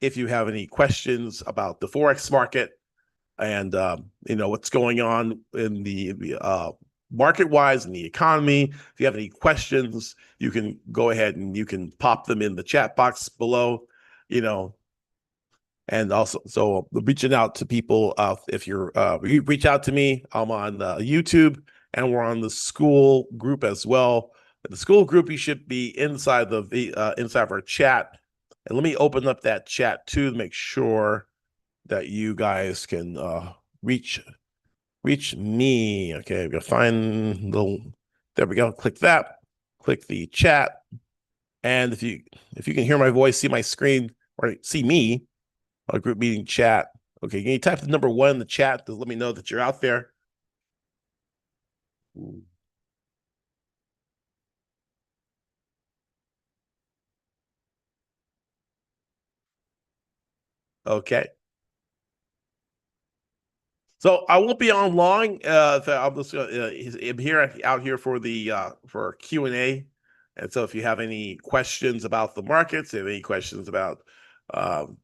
if you have any questions about the Forex market and what's going on in the market-wise in the economy. If you have any questions, you can go ahead and you can pop them in the chat box below, and also, so reaching out to people, if you're reach out to me, I'm on YouTube, and we're on the school group as well. The school group, you should be inside inside of our chat. And let me open up that chat too to make sure that you guys can reach me. Okay, we'll find there we go. Click that. Click the chat. And if you can hear my voice, see my screen, or see me, a group meeting chat. Okay, can you type the number 1 in the chat to let me know that you're out there? Okay. So I won't be on long. I'm just I'm here out here for the for Q&A. And so if you have any questions about the markets, if you have any questions um,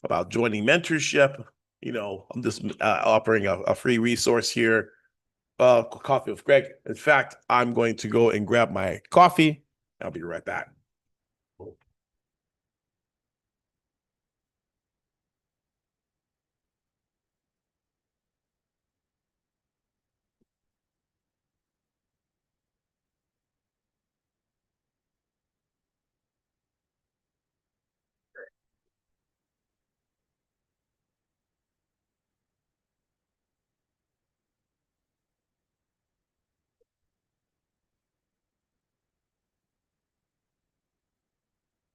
about joining mentorship, I'm just offering a free resource here, Coffee with Greg. In fact, I'm going to go and grab my coffee. I'll be right back.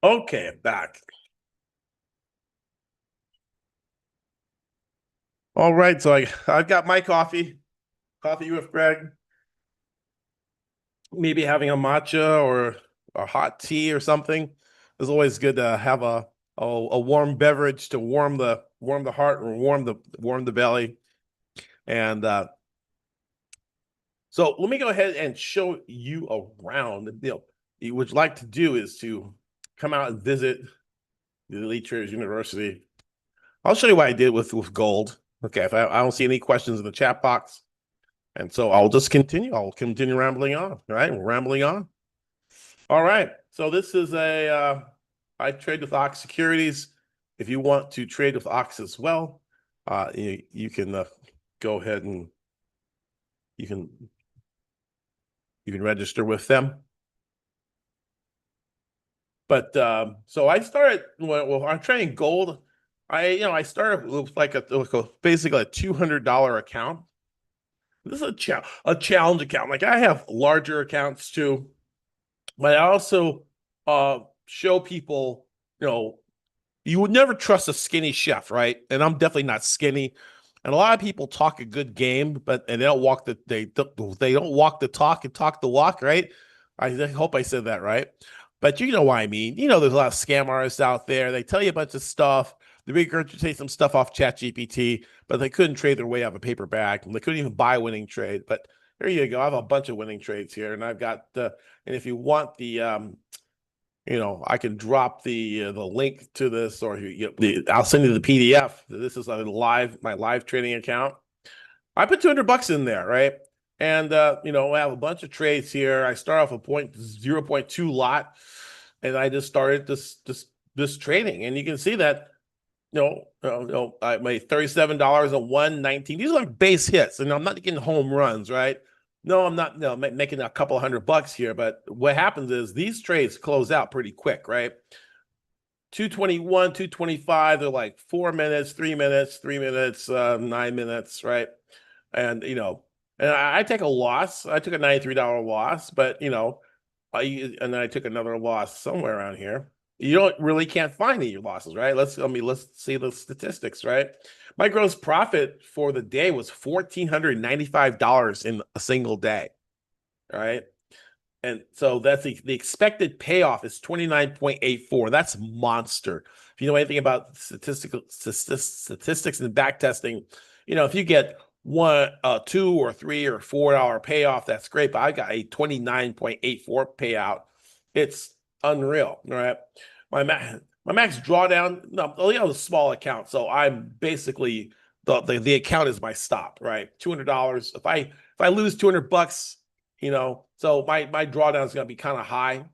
Okay, I'm back. All right, so I've got my coffee with Greg. Maybe having a matcha or a hot tea or something. It's always good to have a warm beverage to warm the heart and warm the belly. And so let me go ahead and show you around. What you would like to do is to come out and visit the Elite Traders University. I'll show you what I did with gold. Okay, if I don't see any questions in the chat box, and so I'll just continue. I'll continue rambling on. All right, we're rambling on. All right. So this is I trade with Ox Securities. If you want to trade with Ox as well, you can go ahead and you can register with them. But so I started. Well, I'm trading gold. I started with basically a $200 account. This is a challenge account. Like I have larger accounts too, but I also show people, you would never trust a skinny chef, right? And I'm definitely not skinny. And a lot of people talk a good game, and they don't walk they don't walk the talk and talk the walk, right? I hope I said that right. But you know what I mean. There's a lot of scam artists out there. They tell you a bunch of stuff. They regurgitate some stuff off ChatGPT, but they couldn't trade their way out of a paper bag. And they couldn't even buy a winning trade. But there you go. I have a bunch of winning trades here, and I've got and if you want the I can drop the link to this, or I'll send you the PDF. This is my live trading account. I put $200 in there, right? And I have a bunch of trades here. I start off a 0.2 lot, and I just started this trading, and you can see that I made $37 on 119. These are like base hits, and I'm not getting home runs, right? No, I'm not making a couple $100 here, but what happens is these trades close out pretty quick, right? 221, 225, they're like 4 minutes, 3 minutes, 3 minutes, 9 minutes, right? And and I take a loss. I took a $93 loss, but and then I took another loss somewhere around here. You can't find any losses, right? Let's see the statistics, right? My gross profit for the day was $1,495 in a single day. All right. And so that's the expected payoff is 29.84. That's monster. If you know anything about statistics and back testing, if you get 2 or 3 or $4 payoff, that's great. But I got a 29.84 payout. It's unreal, right? My max drawdown, no, only have a small account. So I'm basically the account is my stop, right? $200. If I lose 200 bucks, so my drawdown is gonna be kind of high.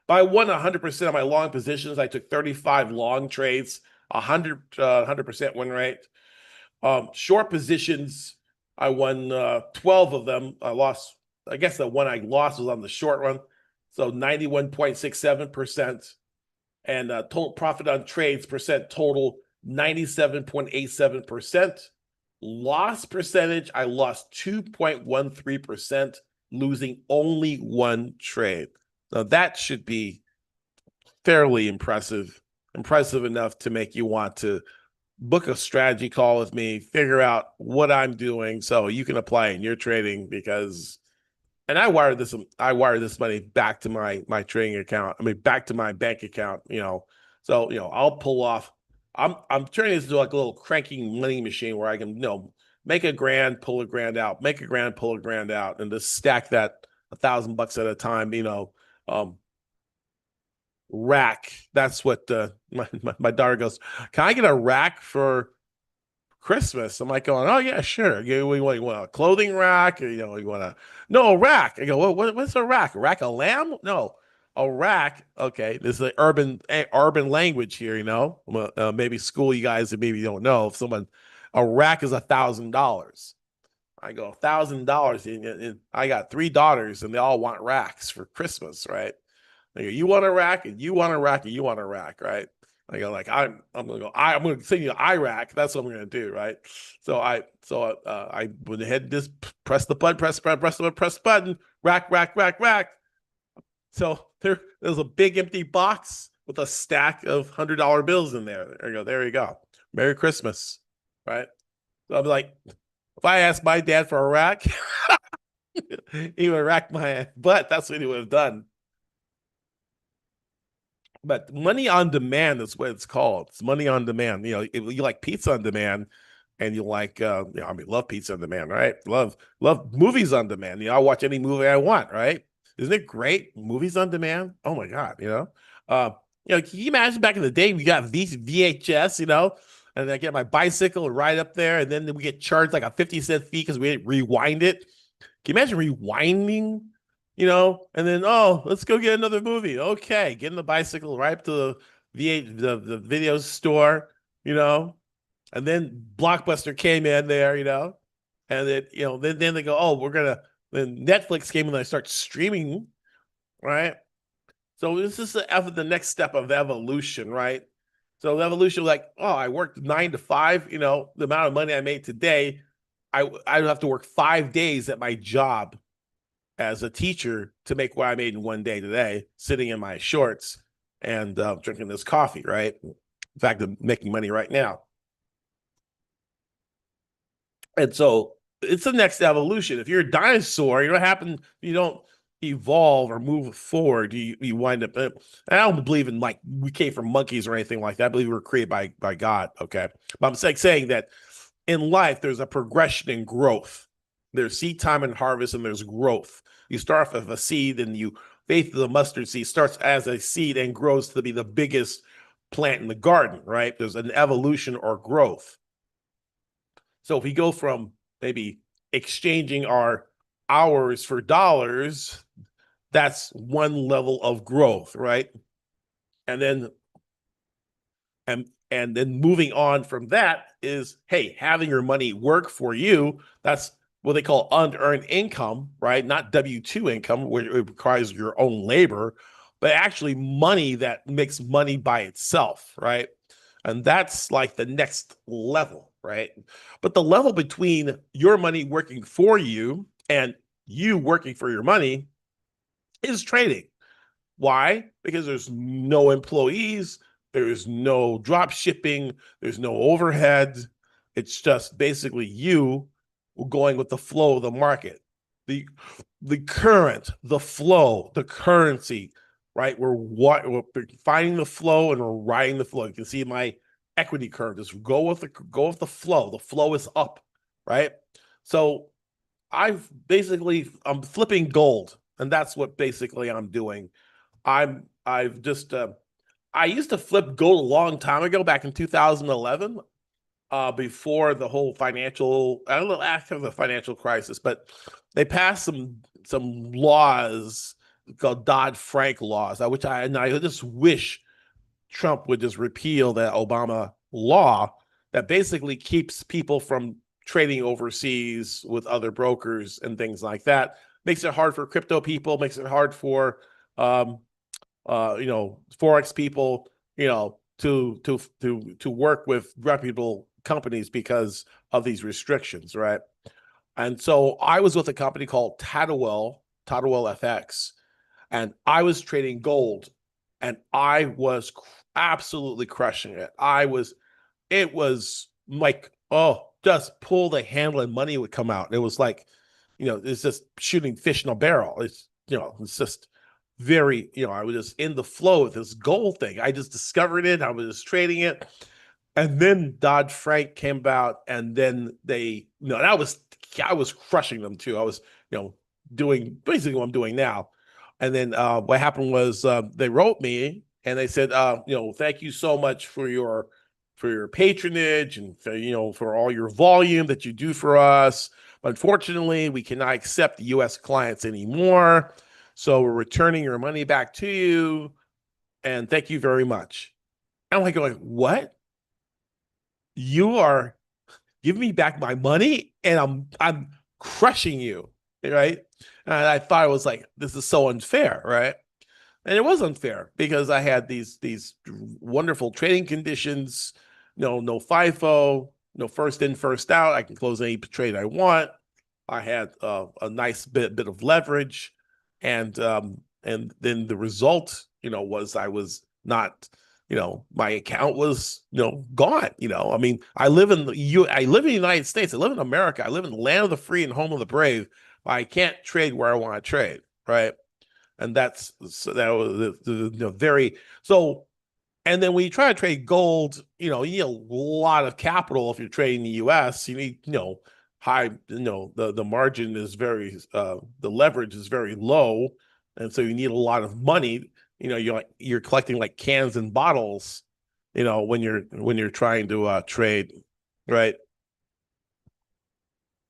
But I won 100% of my long positions. I took 35 long trades, 100% win rate. Short positions, I won 12 of them. I lost, I guess the one I lost was on the short one. So 91.67%. And total profit on trades percent total 97.87%. Loss percentage, I lost 2.13%, losing only one trade. Now that should be fairly impressive enough to make you want to book a strategy call with me, figure out what I'm doing so you can apply in your trading. Because and I wire this money back to my trading account. I mean back to my bank account, So, I'll pull off. I'm turning this into like a little cranking money machine where I can, make a grand, pull a grand out, make a grand, pull a grand out, and just stack that $1,000 at a time, rack. That's what my daughter goes, can I get a rack for Christmas? I'm like going, oh yeah, sure. You want a clothing rack, or you want a no a rack? I go, what's a rack? A rack of lamb? No, a rack. Okay, this is an urban language here. Maybe school you guys maybe you don't know. If someone a rack is $1,000. I go $1,000, and I got three daughters, and they all want racks for Christmas, right? They go, you want a rack, and you want a rack, and you want a rack, right? I go like I'm gonna send you Iraq. That's what I'm gonna do, right? So I went ahead and just press the button, press the button, rack. So there's a big empty box with a stack of $100 bills in there. There you go. Merry Christmas, right? So I'm like, if I asked my dad for a rack, he would rack my butt. That's what he would have done. But money on demand is what it's called. It's money on demand. If you like pizza on demand, and you like, love pizza on demand, right? Love movies on demand. I watch any movie I want, right? Isn't it great? Movies on demand. Oh my god, can you imagine back in the day we got VHS, and I get my bicycle and ride up there, and then we get charged like a 50-cent fee because we didn't rewind it. Can you imagine rewinding? And then, oh, let's go get another movie. Okay, getting the bicycle right up to the video store, and then Blockbuster came in there, and then they go, oh, then Netflix came in and I start streaming, right? So this is the next step of evolution, right? So the evolution, like, oh, I worked 9 to 5, the amount of money I made today, I would have to work 5 days at my job as a teacher to make what I made in one day today, sitting in my shorts and drinking this coffee, right? In fact, I'm making money right now. And so it's the next evolution. If you're a dinosaur, what happens? You don't evolve or move forward. You wind up. I don't believe in like we came from monkeys or anything like that. I believe we were created by God. Okay, but I'm saying that in life there's a progression in growth. There's seed time and harvest, and there's growth. You start off with a seed, and faith of the mustard seed starts as a seed and grows to be the biggest plant in the garden, right? There's an evolution or growth. So if we go from maybe exchanging our hours for dollars, that's one level of growth, right? And then moving on from that is, hey, having your money work for you. That's what they call unearned income, right? Not W-2 income, where it requires your own labor, but actually money that makes money by itself, right? And that's like the next level, right? But the level between your money working for you and you working for your money is trading. Why? Because there's no employees, there's no drop shipping, there's no overhead. It's just basically you going with the flow of the market. The current, the flow, the currency, right? We're finding the flow and we're riding the flow. You can see my equity curve. Just go with the flow. The flow is up, right? So I'm flipping gold, and that's what basically I'm doing. I've just I used to flip gold a long time ago, back in 2011, before the whole financial, a little after the financial crisis, but they passed some laws called Dodd-Frank laws, which and I just wish Trump would just repeal that Obama law that basically keeps people from trading overseas with other brokers and things like that. Makes it hard for crypto people, makes it hard for um, forex people, to work with reputable companies because of these restrictions, right? And so I was with a company called Tadwell FX, and I was trading gold, and I was absolutely crushing it. It was like, oh, just pull the handle and money would come out. It was like, it's just shooting fish in a barrel. It's just very, I was just in the flow with this gold thing. I just discovered it. I was just trading it. And then Dodd-Frank came about, and then I was crushing them too. I was, doing basically what I'm doing now. And then what happened was they wrote me and they said, thank you so much for your patronage and for all your volume that you do for us. Unfortunately, we cannot accept U.S. clients anymore. So we're returning your money back to you. And thank you very much. I'm like going, what? You are giving me back my money and I'm crushing you, right? And I thought it was like, this is so unfair, right? And it was unfair because I had these wonderful trading conditions, no FIFO, no first in, first out. I can close any trade I want. I had a nice bit of leverage, and then the result, was I was not, my account was, gone. I mean, I live in the United States. I live in America. I live in the land of the free and home of the brave. I can't trade where I want to trade, right? And that was very so. And then when you try to trade gold, you need a lot of capital. If you're trading the U.S., you need, high, the margin is very, the leverage is very low. And so you need a lot of money. You're collecting like cans and bottles, when you're trying to trade, right?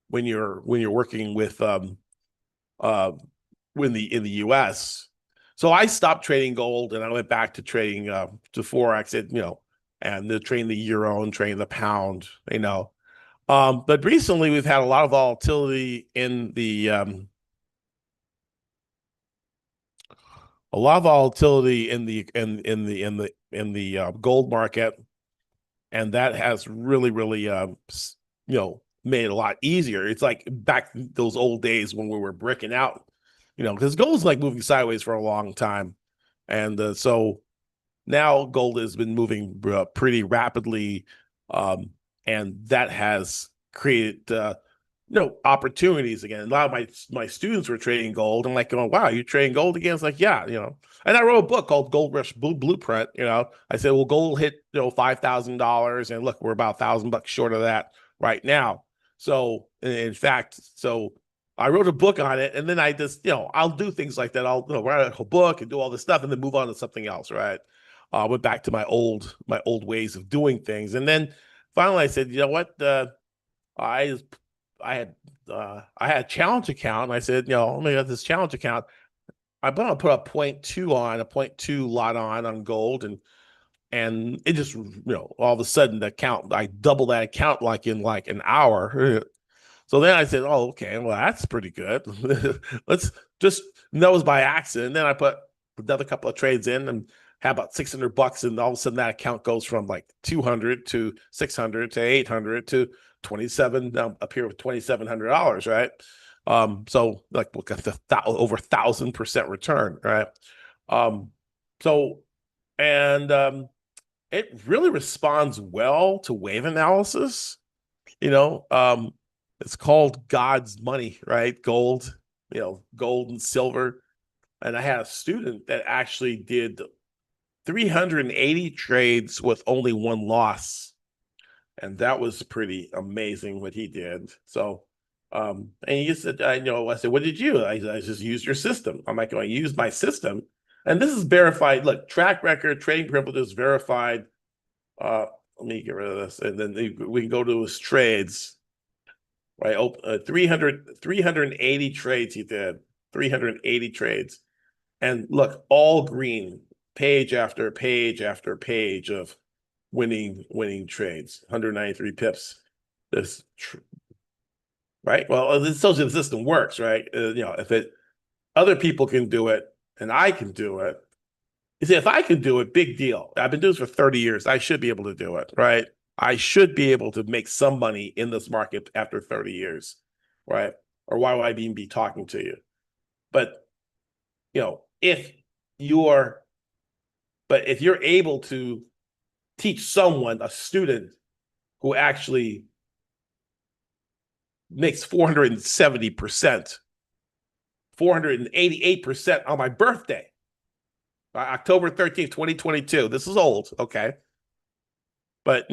When you're working with uh in the US. So I stopped trading gold and I went back to trading to forex, and the trading the euro and trading the pound. But recently we've had a lot of volatility in the gold market, and that has really, really made it a lot easier. It's like back those old days when we were bricking out, because gold's like moving sideways for a long time. And so now gold has been moving pretty rapidly. Um, and that has created, opportunities again. A lot of my students were trading gold. I'm like, going, wow, you're trading gold again? It's like, yeah, And I wrote a book called Gold Rush Blueprint. I said, well, gold hit, $5,000, and look, we're about $1,000 short of that right now. So in fact, I wrote a book on it, and then I just, I'll do things like that. I'll write a book and do all this stuff, and then move on to something else, right? I went back to my old ways of doing things, and then finally I said, you know what? I I had a challenge account, and I said, let me get this challenge account. I'm gonna put a 0.2 lot on gold, and it just, all of a sudden the account, I doubled that account like in like an hour. So then I said, oh, okay, well, that's pretty good. Let's just, and that was by accident. Then I put another couple of trades in and had about $600, and all of a sudden that account goes from like 200 to 600 to 800 to 27, up here with $2,700, right? So like look at the over 1,000% return, right? Um, so and it really responds well to wave analysis. You know, um, it's called God's money, right? Gold, gold and silver. And I had a student that actually did 380 trades with only one loss. And that was pretty amazing what he did. So, and he said, I said, what did you? I just used your system. I'm like, I used my system. And this is verified. Look, track record, trading privileges verified. Let me get rid of this, and then we can go to his trades. Right, 380 trades he did. 380 trades, and look, all green, page after page after page of winning trades. 193 pips. This right. Well, this tells you the system works, right? If other people can do it and I can do it. You see, if I can do it, big deal. I've been doing this for 30 years. I should be able to do it, right? I should be able to make some money in this market after 30 years, right? Or why would I even be talking to you? But, if you're able to teach someone, a student who actually makes 470%, 488% on my birthday, October 13th, 2022. This is old, okay? But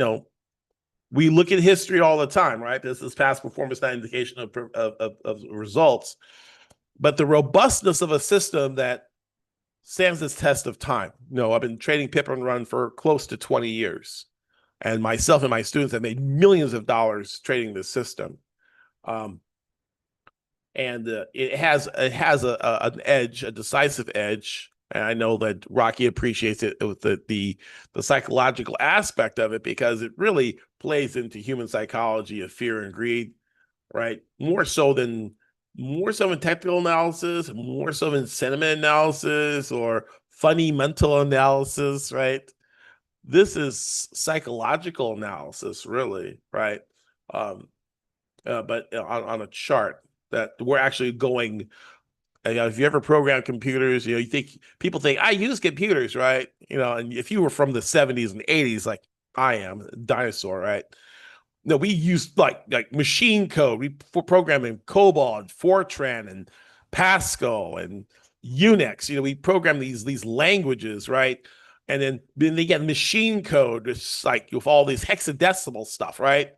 we look at history all the time, right? This is past performance, not indication of results. But the robustness of a system that stands this test of time. I've been trading pip and run for close to 20 years. And myself and my students have made millions of dollars trading this system. And it has an edge, a decisive edge. And I know that Rocky appreciates it with the psychological aspect of it, because it really plays into human psychology of fear and greed, right? More so in technical analysis, more so in sentiment analysis or funny mental analysis, right? This is psychological analysis, really, right? But on a chart that we're actually going. If you ever program computers, people think I use computers, right? And if you were from the 70s and 80s, like I am, a dinosaur, right? No, we used like machine code. We programming COBOL and Fortran and Pascal and Unix. We program these languages, right? And then they get machine code, it's like with all these hexadecimal stuff, right?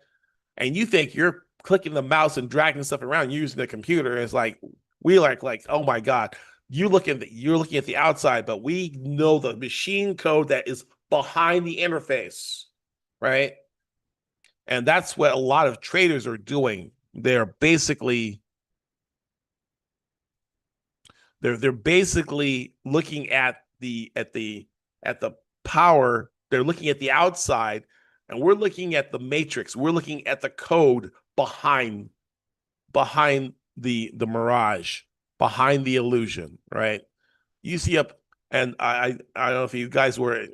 And you think you're clicking the mouse and dragging stuff around using the computer. It's like we like, oh my God, you're looking at the outside, but we know the machine code that is behind the interface, right? And that's what a lot of traders are doing. They're basically looking at the power. They're looking at the outside, and we're looking at the matrix. We're looking at the code behind the mirage, behind the illusion, right? You see and I don't know if you guys were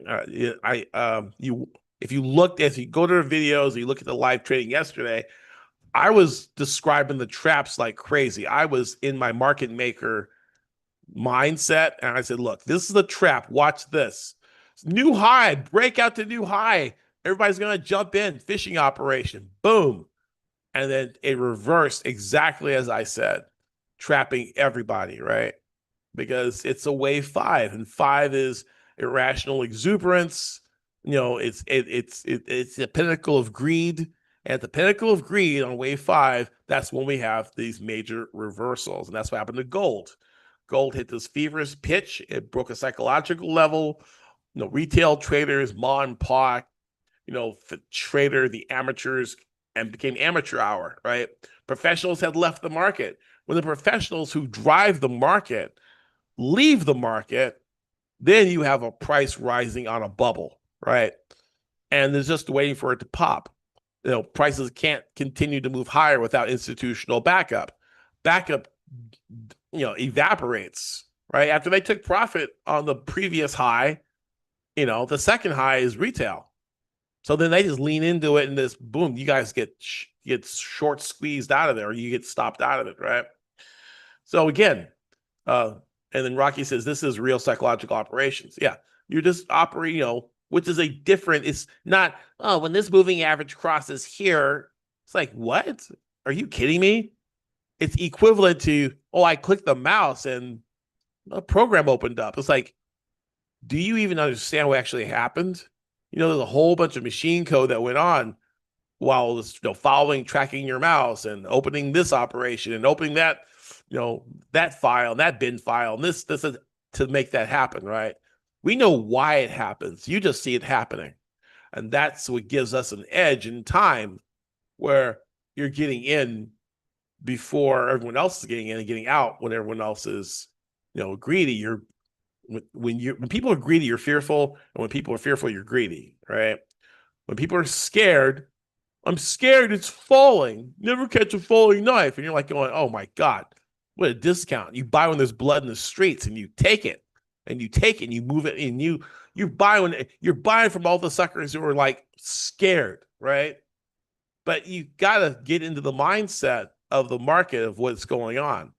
if you go to the videos, you look at the live trading yesterday, I was describing the traps like crazy. I was in my market maker mindset, and I said, look, this is the trap. Watch this. New high, break out to new high. Everybody's going to jump in, fishing operation. Boom. And then it reversed exactly as I said, trapping everybody, right? Because it's a wave 5, and 5 is irrational exuberance. It's the pinnacle of greed. And at the pinnacle of greed on wave 5, that's when we have these major reversals. And that's what happened to gold. Gold hit this feverish pitch. It broke a psychological level. Retail traders, ma and pa, trader, the amateurs, and became amateur hour, right? Professionals had left the market. When the professionals who drive the market leave the market, then you have a price rising on a bubble, right? And there's just waiting for it to pop. Prices can't continue to move higher without institutional backup. Backup, evaporates, right? After they took profit on the previous high, the second high is retail. So then they just lean into it, and this boom, you guys get short squeezed out of there, or you get stopped out of it, right? So again, and then Rocky says this is real psychological operations. Yeah, you're just operating, which is it's not, when this moving average crosses here, it's like, what? Are you kidding me? It's equivalent to, I clicked the mouse and a program opened up. It's like, do you even understand what actually happened? There's a whole bunch of machine code that went on while it's, following, tracking your mouse and opening this operation and opening that, that file and that bin file and this is to make that happen, right? We know why it happens. You just see it happening. And that's what gives us an edge in time where you're getting in before everyone else is getting in and getting out when everyone else is, greedy. When people are greedy, you're fearful. And when people are fearful, you're greedy, right? When people are scared, I'm scared it's falling. Never catch a falling knife. And you're like going, oh my God, what a discount. You buy when there's blood in the streets and you take it and you take it and you move it and you're buying from all the suckers who are like scared, right? But you got to get into the mindset of the market of what's going on.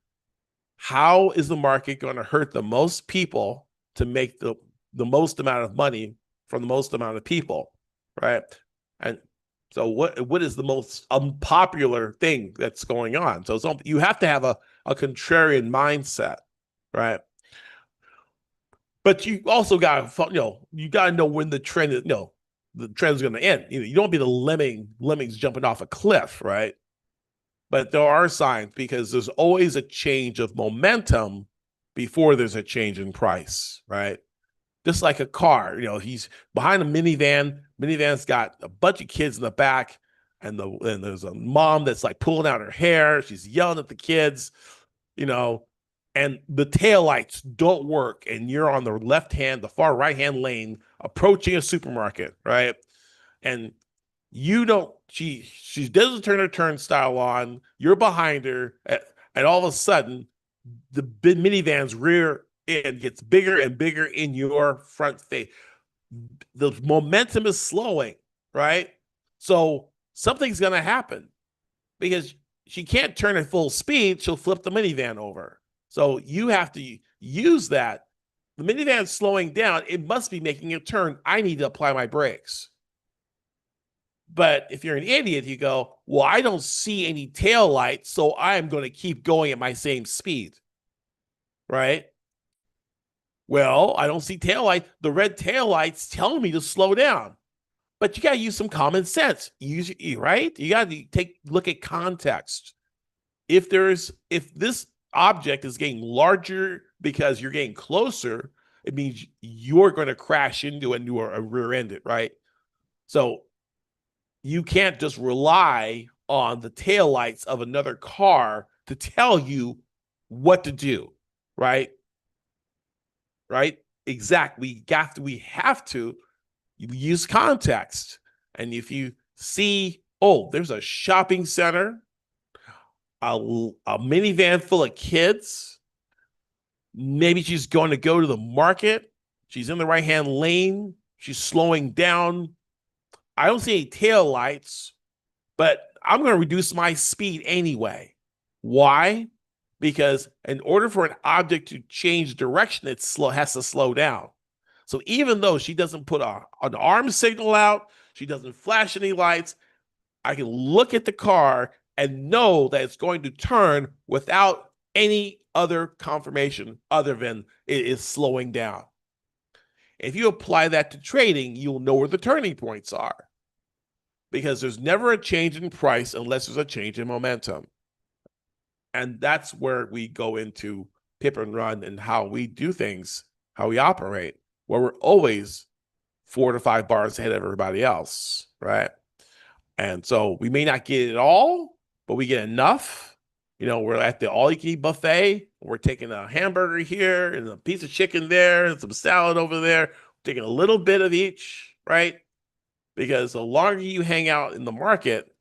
How is the market going to hurt the most people to make the most amount of money from the most amount of people, right? And so what is the most unpopular thing that's going on? So you have to have a contrarian mindset, right? But you also got you got to know when the trend is, the trend's going to end. You don't be the lemmings jumping off a cliff, right? But there are signs because there's always a change of momentum before there's a change in price, right? Just like a car, he's behind a minivan. Minivan's got a bunch of kids in the back, and there's a mom that's like pulling out her hair. She's yelling at the kids, and the taillights don't work, and you're on the far right-hand lane approaching a supermarket, right? And she doesn't turn her turnstile on, you're behind her, and all of a sudden the minivan's rear end gets bigger and bigger in your front face. The momentum is slowing, right? So something's going to happen because she can't turn at full speed. She'll flip the minivan over. So you have to use that. The minivan's slowing down. It must be making a turn. I need to apply my brakes. But if you're an idiot, you go, well, I don't see any tail lights, so I'm going to keep going at my same speed, right? Well, I don't see tail light. The red tail lights tell me to slow down. But you got to use some common sense, right? You got to look at context. If this object is getting larger because you're getting closer, it means you're going to crash into it and rear-end it, right? So you can't just rely on the taillights of another car to tell you what to do, right? Right? Exactly. We have to use context. And if you see, there's a shopping center, a minivan full of kids, maybe she's going to go to the market, she's in the right-hand lane, she's slowing down, I don't see any tail lights, but I'm going to reduce my speed anyway. Why? Because in order for an object to change direction, it has to slow down. So even though she doesn't put an arm signal out, she doesn't flash any lights, I can look at the car and know that it's going to turn without any other confirmation other than it is slowing down. If you apply that to trading, you'll know where the turning points are. Because there's never a change in price unless there's a change in momentum. And that's where we go into pip and run and how we do things, how we operate, where we're always 4 to 5 bars ahead of everybody else, right? And so we may not get it all, but we get enough. We're at the all-you-can-eat buffet. We're taking a hamburger here and a piece of chicken there and some salad over there. We're taking a little bit of each, right? Because the longer you hang out in the market,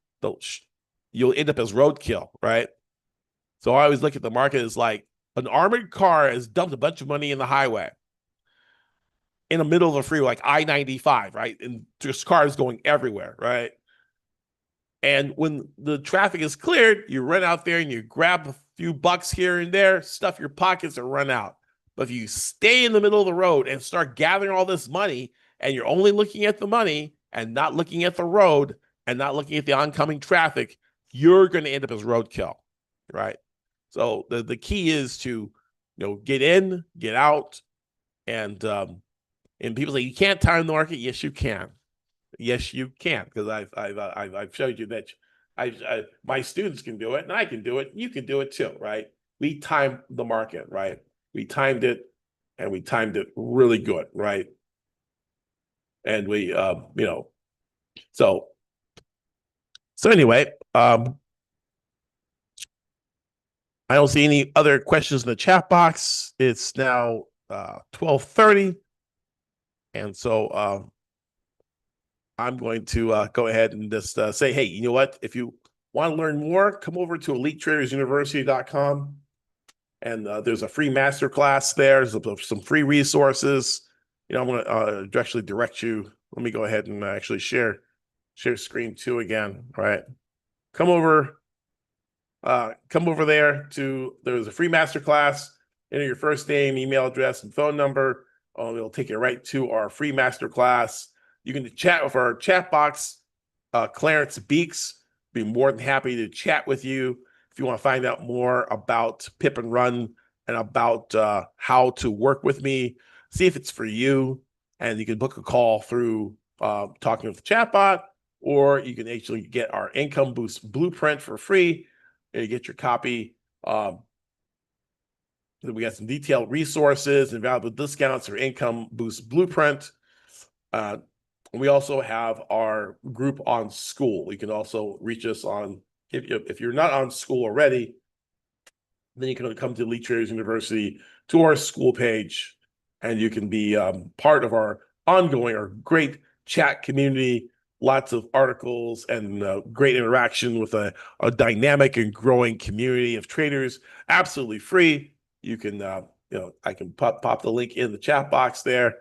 you'll end up as roadkill, right? So I always look at the market as like an armored car has dumped a bunch of money in the highway in the middle of the freeway, like I-95, right? And just cars going everywhere, right? And when the traffic is cleared, you run out there and you grab a few bucks here and there, stuff your pockets and run out. But if you stay in the middle of the road and start gathering all this money and you're only looking at the money and not looking at the road and not looking at the oncoming traffic, you're going to end up as roadkill, right? So the key is to, get in, get out, and people say you can't time the market. Yes, you can. Yes, you can, because I've showed you that my students can do it, and I can do it. You can do it too, right? We timed the market, right? We timed it and we timed it really good, right? And we, so anyway, I don't see any other questions in the chat box. It's now 12:30, and so I'm going to go ahead and just say, hey, you know what? If you want to learn more, come over to EliteTradersUniversity.com, and there's a free masterclass there. There's some free resources. I'm going to actually direct you. Let me go ahead and actually share screen too again. Right, come over there there's a free masterclass. Enter your first name, email address, and phone number. It'll take you right to our free masterclass. You can chat with our chat box, Clarence Beeks. Be more than happy to chat with you if you want to find out more about Pip and Run and about how to work with me. See if it's for you, and you can book a call through talking with the chatbot, or you can actually get our Income Boost Blueprint for free. You get your copy. We got some detailed resources and valuable discounts for Income Boost Blueprint. We also have our group on school. You can also reach us on, if you're not on school already, then you can come to Elite Traders University to our school page, and you can be part of our great chat community. Lots of articles and great interaction with a dynamic and growing community of traders, absolutely free. You can, I can pop the link in the chat box there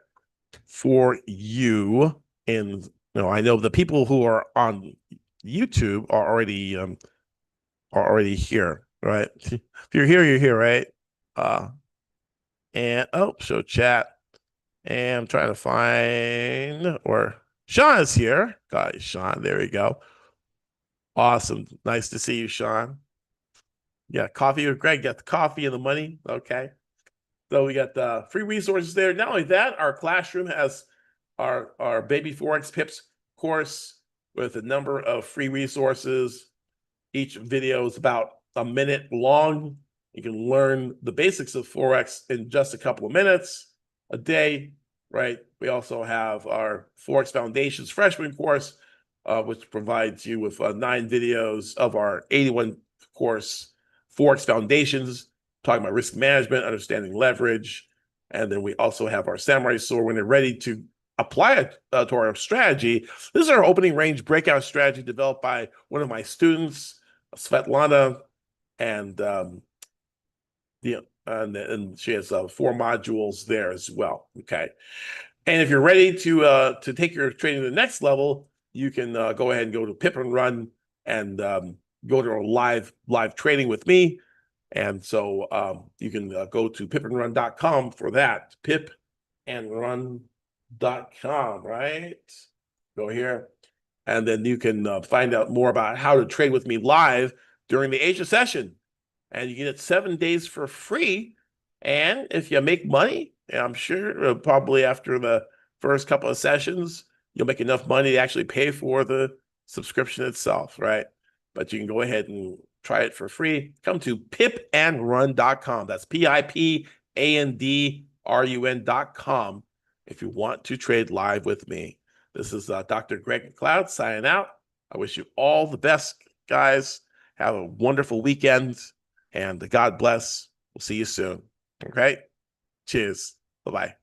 for you. And I know the people who are on YouTube are already here, right? If you're here, right? And show chat. And I'm trying to find where Sean is here. Got Sean. There we go. Awesome. Nice to see you, Sean. Yeah, coffee with Greg. Got the coffee and the money. Okay. So we got the free resources there. Not only that, our classroom has our Baby Forex Pips course with a number of free resources. Each video is about a minute long. You can learn the basics of Forex in just a couple of minutes a day, right? We also have our Forex Foundations freshman course, which provides you with 9 videos of our 81 course, Forex Foundations, talking about risk management, understanding leverage. And then we also have our Samurai Sword when they're ready to apply it to our strategy. This is our opening range breakout strategy developed by one of my students, Svetlana, and and she has 4 modules there as well. Okay, and if you're ready to take your trading to the next level, you can go ahead and go to Pip and Run and go to our live trading with me. And so you can go to pipandrun.com for that. Pipandrun.com, right? Go here. And then you can find out more about how to trade with me live during the Asia session. And you get it 7 days for free. And if you make money, I'm sure probably after the first couple of sessions, you'll make enough money to actually pay for the subscription itself, right? But you can go ahead and try it for free. Come to pipandrun.com. That's pipandrun.com if you want to trade live with me. This is Dr. Greg McLeod signing out. I wish you all the best, guys. Have a wonderful weekend, and God bless. We'll see you soon. Okay? Cheers. Bye-bye.